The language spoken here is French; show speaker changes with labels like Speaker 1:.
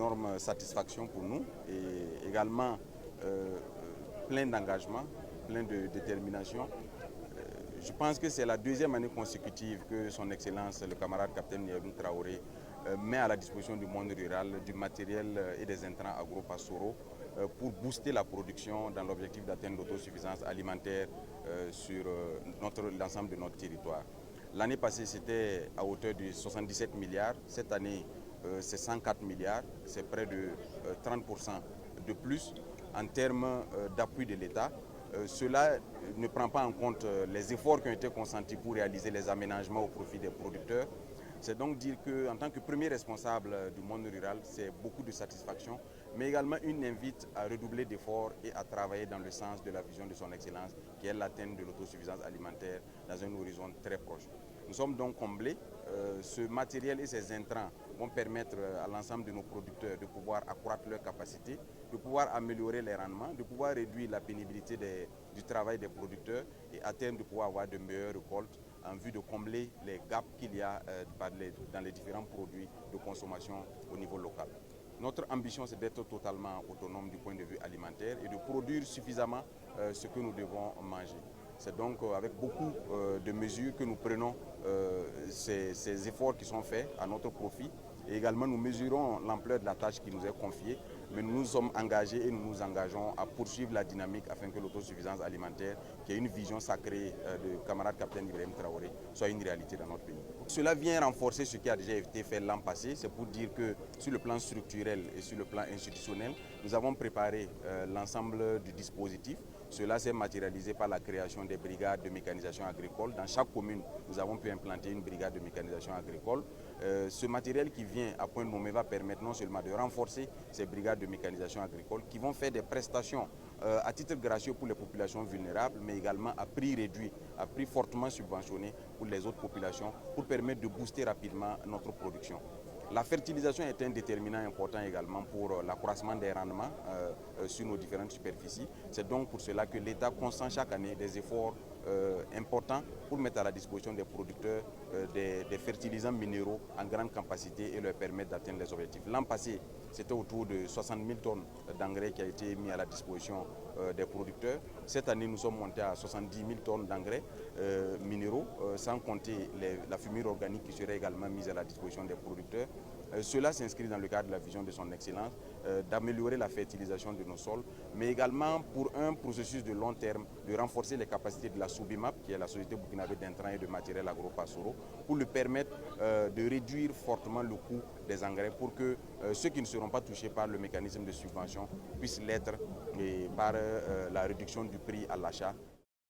Speaker 1: énorme satisfaction pour nous et également plein d'engagement, plein de détermination. Je pense que c'est la deuxième année consécutive que son Excellence, le camarade capitaine Yabin Traoré, met à la disposition du monde rural du matériel et des intrants agro-pastoraux pour booster la production dans l'objectif d'atteindre l'autosuffisance alimentaire sur l'ensemble de notre territoire. L'année passée, c'était à hauteur de 77 milliards. Cette année, c'est 104 milliards. C'est près de 30% de plus en termes d'appui de l'État. Cela ne prend pas en compte les efforts qui ont été consentis pour réaliser les aménagements au profit des producteurs. C'est donc dire qu'en tant que premier responsable du monde rural, c'est beaucoup de satisfaction, mais également une invite à redoubler d'efforts et à travailler dans le sens de la vision de son Excellence, qui est l'atteinte de l'autosuffisance alimentaire dans un horizon très proche. Nous sommes donc comblés. Ce matériel et ces intrants vont permettre à l'ensemble de nos producteurs de pouvoir accroître leurs capacités, de pouvoir améliorer les rendements, de pouvoir réduire la pénibilité du travail des producteurs et à terme de pouvoir avoir de meilleures récoltes en vue de combler les gaps qu'il y a dans les différents produits de consommation au niveau local. Notre ambition, c'est d'être totalement autonome du point de vue alimentaire et de produire suffisamment ce que nous devons manger. C'est donc avec beaucoup de mesures que nous prenons ces efforts qui sont faits à notre profit. Et également, nous mesurons l'ampleur de la tâche qui nous est confiée, mais nous nous sommes engagés et nous nous engageons à poursuivre la dynamique afin que l'autosuffisance alimentaire, qui est une vision sacrée du camarade capitaine Ibrahim Traoré, soit une réalité dans notre pays. Cela vient renforcer ce qui a déjà été fait l'an passé. C'est pour dire que sur le plan structurel et sur le plan institutionnel, nous avons préparé l'ensemble du dispositif. Cela s'est matérialisé par la création des brigades de mécanisation agricole. Dans chaque commune, nous avons pu implanter une brigade de mécanisation agricole. Ce matériel qui vient à point nommé va permettre non seulement de renforcer ces brigades de mécanisation agricole qui vont faire des prestations à titre gracieux pour les populations vulnérables, mais également à prix réduit, à prix fortement subventionné pour les autres populations, pour permettre de booster rapidement notre production. La fertilisation est un déterminant important également pour l'accroissement des rendements sur nos différentes superficies. C'est donc pour cela que l'État consent chaque année des efforts importants pour mettre à la disposition des producteurs des fertilisants minéraux en grande capacité et leur permettre d'atteindre les objectifs. L'an passé, c'était autour de 60 000 tonnes d'engrais qui a été mis à la disposition des producteurs. Cette année, nous sommes montés à 70 000 tonnes d'engrais minéraux, sans compter la fumure organique qui serait également mise à la disposition des producteurs. Cela s'inscrit dans le cadre de la vision de son Excellence, d'améliorer la fertilisation de nos sols, mais également pour un processus de long terme, de renforcer les capacités de la Soubimap, qui est la société burkinabé d'intrants et de matériel agro-pastoraux, pour lui permettre de réduire fortement le coût des engrais pour que ceux qui ne seront pas touchés par le mécanisme de subvention puissent l'être par la réduction du prix à l'achat.